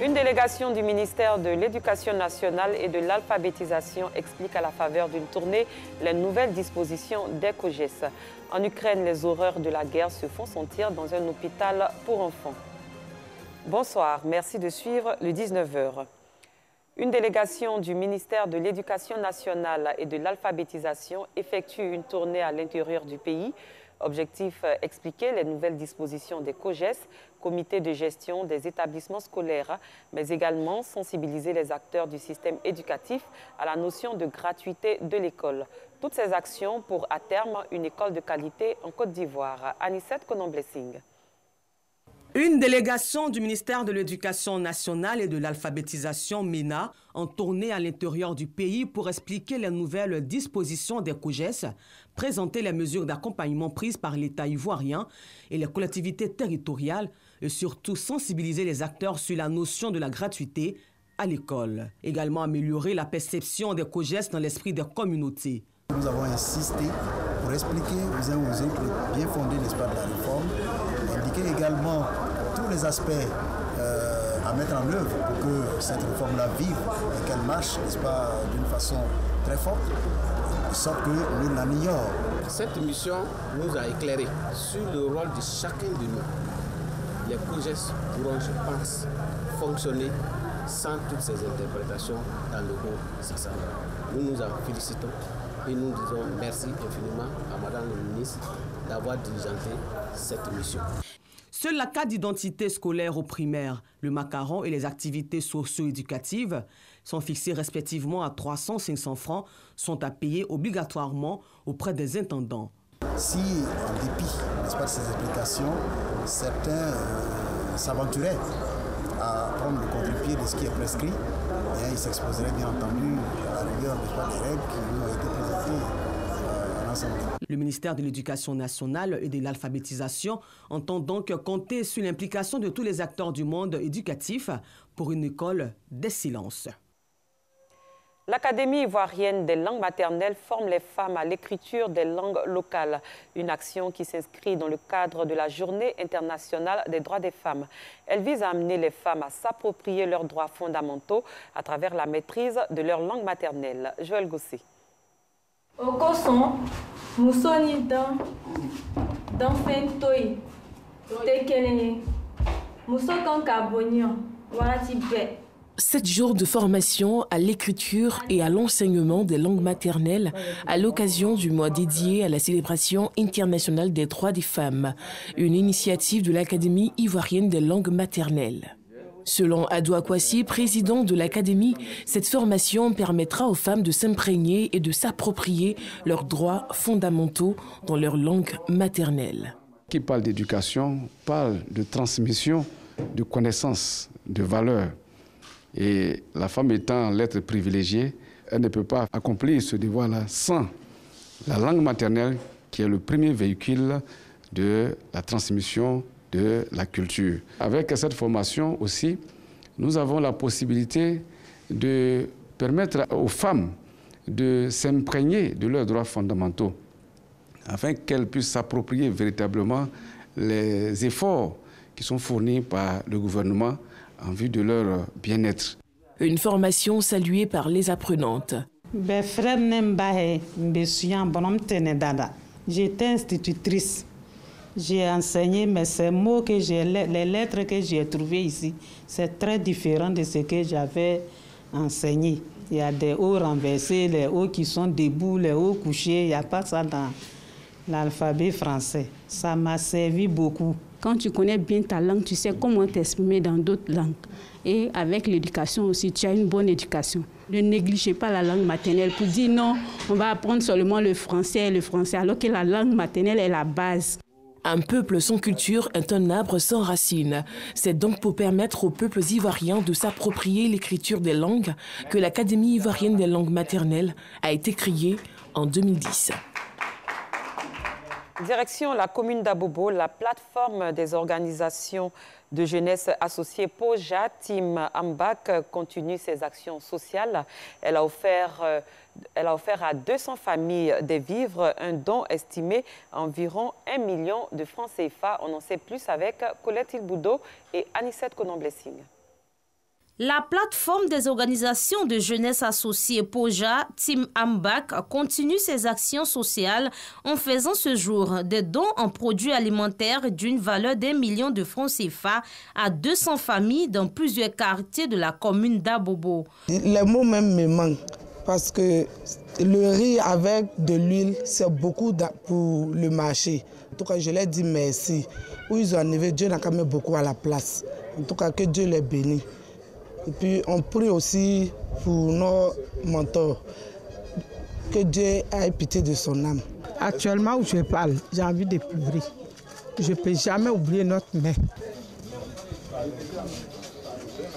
Une délégation du ministère de l'Éducation nationale et de l'alphabétisation explique à la faveur d'une tournée les nouvelles dispositions des COJES. En Ukraine, les horreurs de la guerre se font sentir dans un hôpital pour enfants. Bonsoir, merci de suivre le 19h. Une délégation du ministère de l'Éducation nationale et de l'alphabétisation effectue une tournée à l'intérieur du pays. Objectif, expliquer les nouvelles dispositions des COJES, comité de gestion des établissements scolaires, mais également sensibiliser les acteurs du système éducatif à la notion de gratuité de l'école. Toutes ces actions pour, à terme, une école de qualité en Côte d'Ivoire. Anicette Konon-Blessing. Une délégation du ministère de l'Éducation nationale et de l'alphabétisation, MENA, en tournée à l'intérieur du pays pour expliquer les nouvelles dispositions des COJES, présenter les mesures d'accompagnement prises par l'État ivoirien et les collectivités territoriales et surtout sensibiliser les acteurs sur la notion de la gratuité à l'école. Également améliorer la perception des COJES dans l'esprit des communautés. Nous avons insisté pour expliquer aux uns aux autres le bien fondé de la réforme, indiquer également tous les aspects à mettre en œuvre pour que cette réforme-là vive et qu'elle marche, n'est-ce pas, d'une façon très forte, sauf que nous l'en ignorons. Cette mission nous a éclairé sur le rôle de chacun de nous. Les COJES pourront, je pense, fonctionner sans toutes ces interprétations dans le bon sens. Nous nous en félicitons et nous disons merci infiniment à Madame la ministre d'avoir diligenté cette mission. Seule la carte d'identité scolaire au primaire, le macaron et les activités socio-éducatives sont fixés respectivement à 300-500 francs, sont à payer obligatoirement auprès des intendants. Si, en dépit, n'est-ce pas, de ces explications, certains s'aventuraient à prendre le contre-pied de ce qui est prescrit, et ils s'exposeraient bien entendu à la rigueur des règles qui nous ont été présentées à l'ensemble. Le ministère de l'Éducation nationale et de l'alphabétisation entend donc compter sur l'implication de tous les acteurs du monde éducatif pour une école d'excellence. L'Académie ivoirienne des langues maternelles forme les femmes à l'écriture des langues locales, une action qui s'inscrit dans le cadre de la Journée internationale des droits des femmes. Elle vise à amener les femmes à s'approprier leurs droits fondamentaux à travers la maîtrise de leur langue maternelle. Joël Gossé. 7 jours de formation à l'écriture et à l'enseignement des langues maternelles à l'occasion du mois dédié à la célébration internationale des droits des femmes, une initiative de l'Académie ivoirienne des langues maternelles. Selon Adou Akwasi, président de l'Académie, cette formation permettra aux femmes de s'imprégner et de s'approprier leurs droits fondamentaux dans leur langue maternelle. Qui parle d'éducation parle de transmission de connaissances, de valeurs. Et la femme étant l'être privilégié, elle ne peut pas accomplir ce devoir-là sans la langue maternelle qui est le premier véhicule de la transmission de la culture. Avec cette formation aussi, nous avons la possibilité de permettre aux femmes de s'imprégner de leurs droits fondamentaux afin qu'elles puissent s'approprier véritablement les efforts qui sont fournis par le gouvernement en vue de leur bien-être. Une formation saluée par les apprenantes. J'étais institutrice. J'ai enseigné, mais ces mots que j'ai, les lettres que j'ai trouvées ici, c'est très différent de ce que j'avais enseigné. Il y a des hauts renversés, les hauts qui sont debout, les hauts couchés. Il n'y a pas ça dans l'alphabet français. Ça m'a servi beaucoup. Quand tu connais bien ta langue, tu sais comment t'exprimer dans d'autres langues. Et avec l'éducation aussi, tu as une bonne éducation. Ne négligez pas la langue maternelle pour dire non, on va apprendre seulement le français, alors que la langue maternelle est la base. Un peuple sans culture est un arbre sans racines. C'est donc pour permettre aux peuples ivoiriens de s'approprier l'écriture des langues que l'Académie ivoirienne des langues maternelles a été créée en 2010. Direction la commune d'Abobo, la plateforme des organisations de jeunesse associée Poja Team Ambak continue ses actions sociales. Elle a offert à 200 familles des vivres, un don estimé à environ 1 million de francs CFA. On en sait plus avec Colette Ilboudo et Anicette Konon-Blessing. La plateforme des organisations de jeunesse associées POJA, Team Ambak, continue ses actions sociales en faisant ce jour des dons en produits alimentaires d'une valeur d'1 million de francs CFA à 200 familles dans plusieurs quartiers de la commune d'Abobo. Les mots même me manquent parce que le riz avec de l'huile, c'est beaucoup pour le marché. En tout cas, je leur dis merci. Où ils ont arrivé, Dieu n'a quand même beaucoup à la place. En tout cas, que Dieu les bénisse. Et puis on prie aussi pour nos mentors, que Dieu ait pitié de son âme. Actuellement où je parle, j'ai envie de pleurer. Je ne peux jamais oublier notre mère.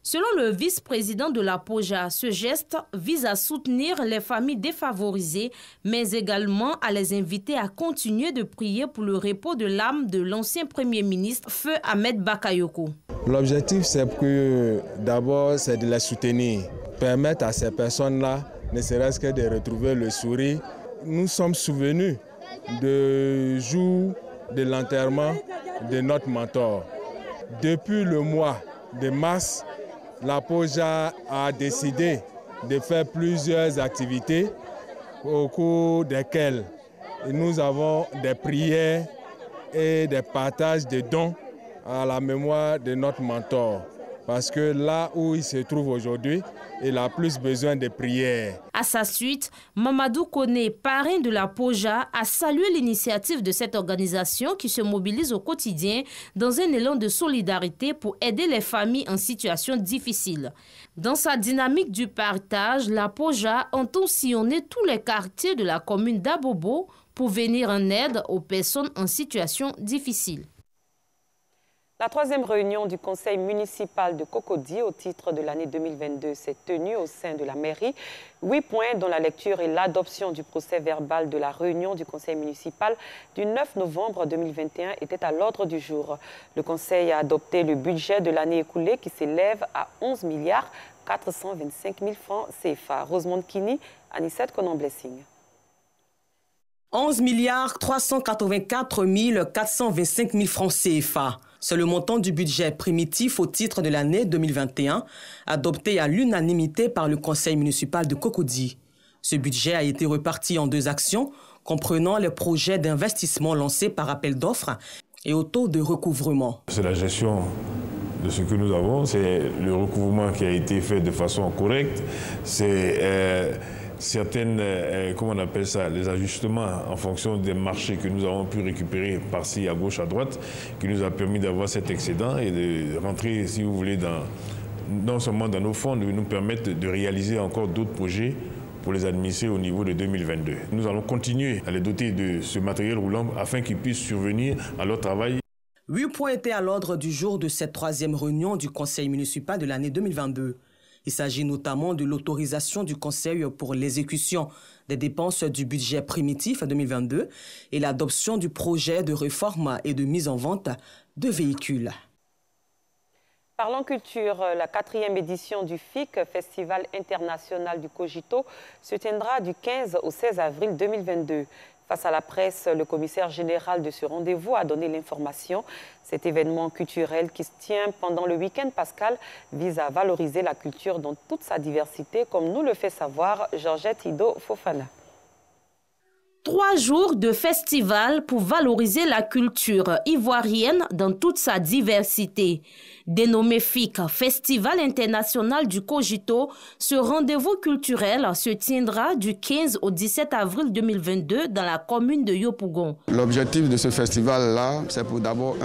Selon le vice-président de la POJA, ce geste vise à soutenir les familles défavorisées, mais également à les inviter à continuer de prier pour le repos de l'âme de l'ancien Premier ministre, Feu Ahmed Bakayoko. L'objectif, c'est que d'abord, c'est de les soutenir, permettre à ces personnes-là, ne serait-ce que de retrouver le sourire. Nous sommes souvenus du jour de l'enterrement de notre mentor. Depuis le mois de mars, la POJA a décidé de faire plusieurs activités au cours desquelles nous avons des prières et des partages de dons à la mémoire de notre mentor. Parce que là où il se trouve aujourd'hui, il a plus besoin de prières. À sa suite, Mamadou Koné, parrain de la POJA, a salué l'initiative de cette organisation qui se mobilise au quotidien dans un élan de solidarité pour aider les familles en situation difficile. Dans sa dynamique du partage, la POJA entend sillonner tous les quartiers de la commune d'Abobo pour venir en aide aux personnes en situation difficile. La troisième réunion du conseil municipal de Cocody au titre de l'année 2022 s'est tenue au sein de la mairie. 8 points dont la lecture et l'adoption du procès verbal de la réunion du conseil municipal du 9 novembre 2021 étaient à l'ordre du jour. Le conseil a adopté le budget de l'année écoulée qui s'élève à 11 425 000 francs CFA. Rosemonde Kini, Anissette Konon-Blessing. 11 384 425 000 francs CFA. C'est le montant du budget primitif au titre de l'année 2021, adopté à l'unanimité par le conseil municipal de Cocody. Ce budget a été reparti en 2 actions, comprenant les projets d'investissement lancés par appel d'offres et au taux de recouvrement. C'est la gestion de ce que nous avons, c'est le recouvrement qui a été fait de façon correcte, c'est certaines, comment on appelle ça, les ajustements en fonction des marchés que nous avons pu récupérer par-ci à gauche, à droite, qui nous a permis d'avoir cet excédent et de rentrer, si vous voulez, non seulement dans nos fonds, de nous permettre de réaliser encore d'autres projets pour les administrer au niveau de 2022. Nous allons continuer à les doter de ce matériel roulant afin qu'ils puissent survenir à leur travail. 8 points étaient à l'ordre du jour de cette troisième réunion du conseil municipal de l'année 2022. Il s'agit notamment de l'autorisation du Conseil pour l'exécution des dépenses du budget primitif 2022 et l'adoption du projet de réforme et de mise en vente de véhicules. Parlons culture, la 4e édition du FIC, Festival international du Cogito, se tiendra du 15 au 16 avril 2022. Face à la presse, le commissaire général de ce rendez-vous a donné l'information. Cet événement culturel qui se tient pendant le week-end pascal vise à valoriser la culture dans toute sa diversité, comme nous le fait savoir Georgette Ido Fofana. 3 jours de festival pour valoriser la culture ivoirienne dans toute sa diversité. Dénommé FIC, Festival international du Cogito, ce rendez-vous culturel se tiendra du 15 au 17 avril 2022 dans la commune de Yopougon. L'objectif de ce festival-là, c'est pour d'abord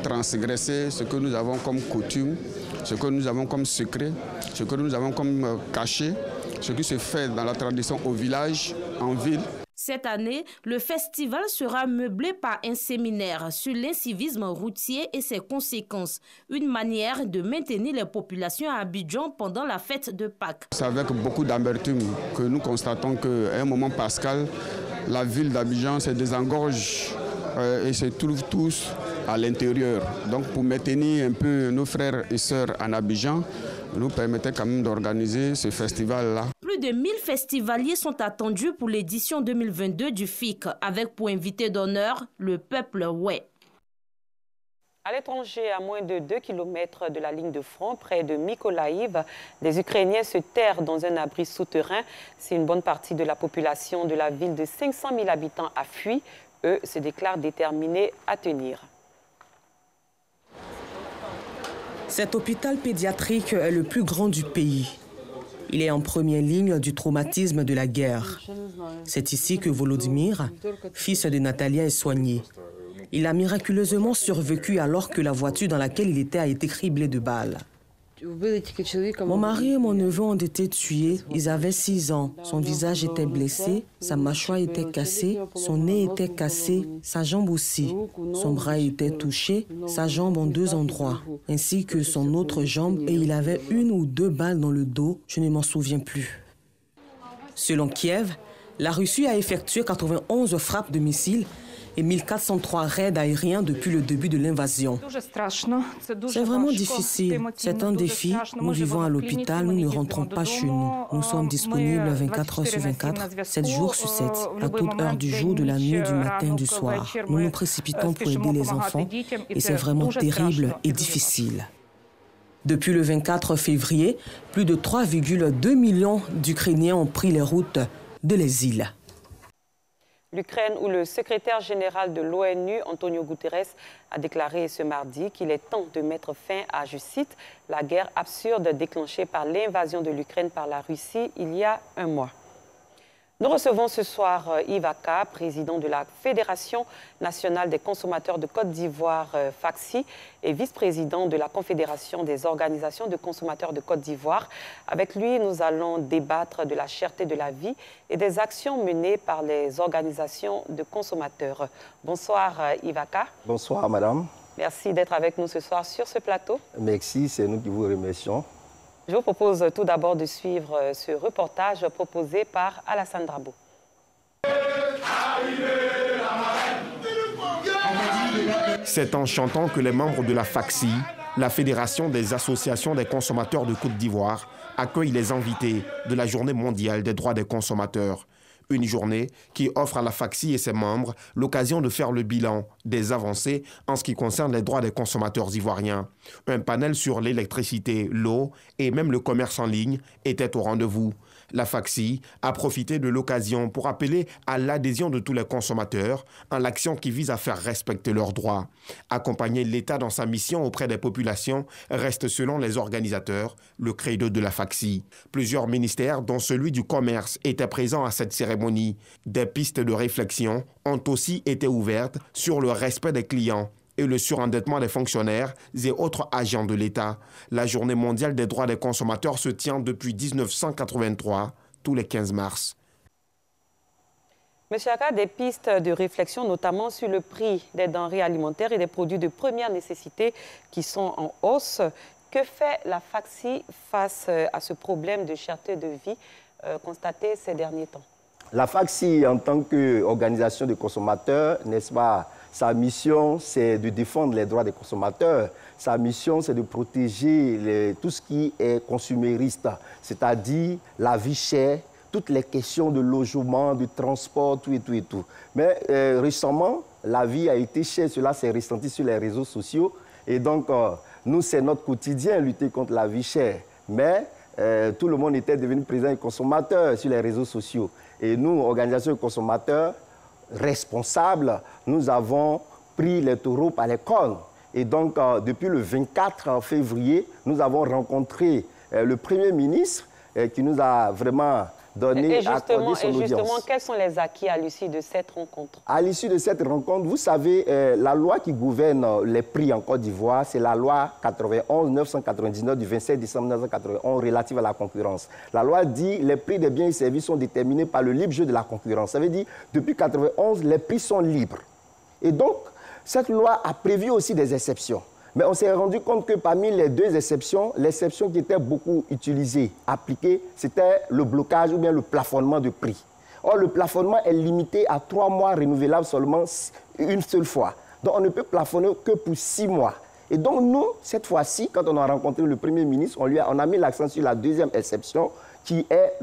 transgresser ce que nous avons comme coutume, ce que nous avons comme secret, ce que nous avons comme cachet, ce qui se fait dans la tradition au village, en ville. Cette année, le festival sera meublé par un séminaire sur l'incivisme routier et ses conséquences, une manière de maintenir les populations à Abidjan pendant la fête de Pâques. C'est avec beaucoup d'amertume que nous constatons qu'à un moment pascal, la ville d'Abidjan se désengorge et se trouve tous à l'intérieur. Donc pour maintenir un peu nos frères et sœurs en Abidjan, nous permettait quand même d'organiser ce festival-là. Plus de 1000 festivaliers sont attendus pour l'édition 2022 du FIC, avec pour invité d'honneur le peuple Oué. À l'étranger, à moins de 2 km de la ligne de front, près de Mykolaïv, les Ukrainiens se terrent dans un abri souterrain. Si une bonne partie de la population de la ville de 500 000 habitants a fui, eux se déclarent déterminés à tenir. Cet hôpital pédiatrique est le plus grand du pays. Il est en première ligne du traumatisme de la guerre. C'est ici que Volodymyr, fils de Natalia, est soigné. Il a miraculeusement survécu alors que la voiture dans laquelle il était a été criblée de balles. Mon mari et mon neveu ont été tués. Ils avaient 6 ans. Son visage était blessé, sa mâchoire était cassée, son nez était cassé, sa jambe aussi. Son bras était touché, sa jambe en 2 endroits, ainsi que son autre jambe, et il avait 1 ou 2 balles dans le dos. Je ne m'en souviens plus. Selon Kiev, la Russie a effectué 91 frappes de missiles et 1403 raids aériens depuis le début de l'invasion. C'est vraiment difficile. C'est un défi. Nous vivons à l'hôpital, nous ne rentrons pas chez nous. Nous sommes disponibles 24 heures sur 24, 7 jours sur 7, à toute heure du jour, de la nuit, du matin, du soir. Nous nous précipitons pour aider les enfants et c'est vraiment terrible et difficile. Depuis le 24 février, plus de 3,2 millions d'Ukrainiens ont pris les routes de l'exil. L'Ukraine, où le secrétaire général de l'ONU, Antonio Guterres, a déclaré ce mardi qu'il est temps de mettre fin à, je cite, la guerre absurde déclenchée par l'invasion de l'Ukraine par la Russie il y a 1 mois. Nous recevons ce soir Yves Aka, président de la Fédération nationale des consommateurs de Côte d'Ivoire, FACSI, et vice-président de la Confédération des organisations de consommateurs de Côte d'Ivoire. Avec lui, nous allons débattre de la cherté de la vie et des actions menées par les organisations de consommateurs. Bonsoir Yves Aka. Bonsoir madame. Merci d'être avec nous ce soir sur ce plateau. Merci, c'est nous qui vous remercions. Je vous propose tout d'abord de suivre ce reportage proposé par Alassane Drabo. C'est en chantant que les membres de la FACSI, la Fédération des associations des consommateurs de Côte d'Ivoire, accueillent les invités de la Journée mondiale des droits des consommateurs. Une journée qui offre à la FACSI et ses membres l'occasion de faire le bilan des avancées en ce qui concerne les droits des consommateurs ivoiriens. Un panel sur l'électricité, l'eau et même le commerce en ligne était au rendez-vous. La FACSI a profité de l'occasion pour appeler à l'adhésion de tous les consommateurs en l'action qui vise à faire respecter leurs droits. Accompagner l'État dans sa mission auprès des populations reste, selon les organisateurs, le credo de la FACSI. Plusieurs ministères, dont celui du commerce, étaient présents à cette cérémonie. Des pistes de réflexion ont aussi été ouvertes sur le respect des clients et le surendettement des fonctionnaires et autres agents de l'État. La Journée mondiale des droits des consommateurs se tient depuis 1983, tous les 15 mars. Monsieur Aka, des pistes de réflexion, notamment sur le prix des denrées alimentaires et des produits de première nécessité qui sont en hausse. Que fait la FACSI face à ce problème de cherté de vie constaté ces derniers temps? La FACSI, en tant qu'organisation de consommateurs, n'est-ce pas, sa mission, c'est de défendre les droits des consommateurs. Sa mission, c'est de protéger tout ce qui est consumériste, c'est-à-dire la vie chère, toutes les questions de logement, de transport, tout et tout et tout. Mais récemment, la vie a été chère, cela s'est ressenti sur les réseaux sociaux. Et donc, nous, c'est notre quotidien, lutter contre la vie chère. Mais tout le monde était devenu présent et consommateur sur les réseaux sociaux. Et nous, organisation de consommateurs, responsables, nous avons pris les taureaux par les cornes. Et donc, depuis le 24 février, nous avons rencontré le Premier ministre qui nous a vraiment donné, accordé son audience. Et justement, quels sont les acquis à l'issue de cette rencontre? À l'issue de cette rencontre, vous savez, la loi qui gouverne les prix en Côte d'Ivoire, c'est la loi 91-999 du 27 décembre 1991 relative à la concurrence. La loi dit que les prix des biens et services sont déterminés par le libre jeu de la concurrence. Ça veut dire depuis 1991, les prix sont libres. Et donc, cette loi a prévu aussi des exceptions. Mais on s'est rendu compte que parmi les 2 exceptions, l'exception qui était beaucoup utilisée, appliquée, c'était le blocage ou bien le plafonnement de prix. Or, le plafonnement est limité à 3 mois renouvelables seulement une seule fois. Donc, on ne peut plafonner que pour 6 mois. Et donc, nous, cette fois-ci, quand on a rencontré le Premier ministre, on a mis l'accent sur la 2e exception, qui est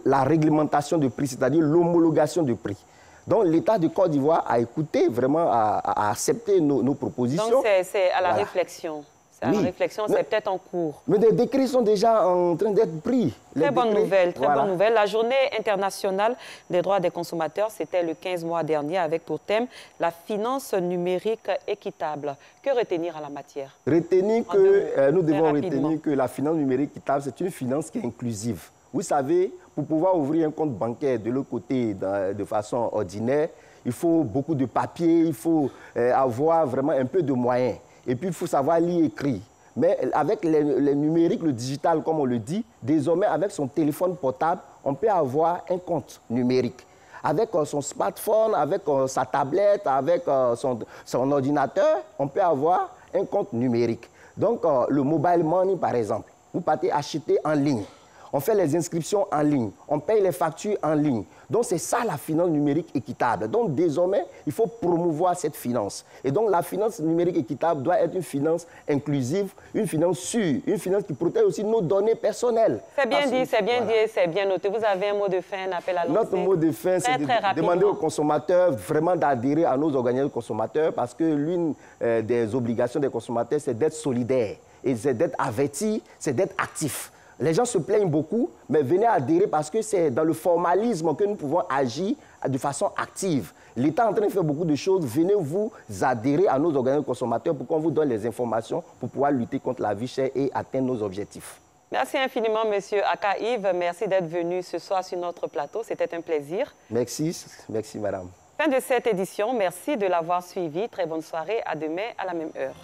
la réglementation de prix, c'est-à-dire l'homologation de prix. Donc l'État de Côte d'Ivoire a écouté, vraiment a accepté nos propositions. Donc c'est à la réflexion. C'est à la réflexion, c'est peut-être en cours. Mais des décrets sont déjà en train d'être pris. Très bonne nouvelle, très bonne nouvelle. La journée internationale des droits des consommateurs, c'était le 15 mois dernier avec pour thème la finance numérique équitable. Que retenir à la matière? Retenir que nous devons retenir que la finance numérique équitable, c'est une finance qui est inclusive. Vous savez, pour pouvoir ouvrir un compte bancaire de l'autre côté de façon ordinaire, il faut beaucoup de papiers, il faut avoir vraiment un peu de moyens. Et puis, il faut savoir lire et écrire. Mais avec le numérique, le digital, comme on le dit, désormais, avec son téléphone portable, on peut avoir un compte numérique. Avec son smartphone, avec sa tablette, avec son ordinateur, on peut avoir un compte numérique. Donc, le mobile money, par exemple, vous partez acheter en ligne. On fait les inscriptions en ligne, on paye les factures en ligne. Donc, c'est ça la finance numérique équitable. Donc, désormais, il faut promouvoir cette finance. Et donc, la finance numérique équitable doit être une finance inclusive, une finance sûre, une finance qui protège aussi nos données personnelles. C'est bien dit, c'est bien dit, c'est bien noté. Vous avez un mot de fin, un appel à lancer? Notre mot de fin, c'est de demander aux consommateurs vraiment d'adhérer à nos organisations de consommateurs parce que l'une des obligations des consommateurs, c'est d'être solidaires et c'est d'être avertis, c'est d'être actifs. Les gens se plaignent beaucoup, mais venez adhérer parce que c'est dans le formalisme que nous pouvons agir de façon active. L'État est en train de faire beaucoup de choses. Venez vous adhérer à nos organismes consommateurs pour qu'on vous donne les informations pour pouvoir lutter contre la vie chère et atteindre nos objectifs. Merci infiniment, Monsieur Aka Yves. Merci d'être venu ce soir sur notre plateau. C'était un plaisir. Merci, merci, madame. Fin de cette édition. Merci de l'avoir suivi. Très bonne soirée. À demain à la même heure.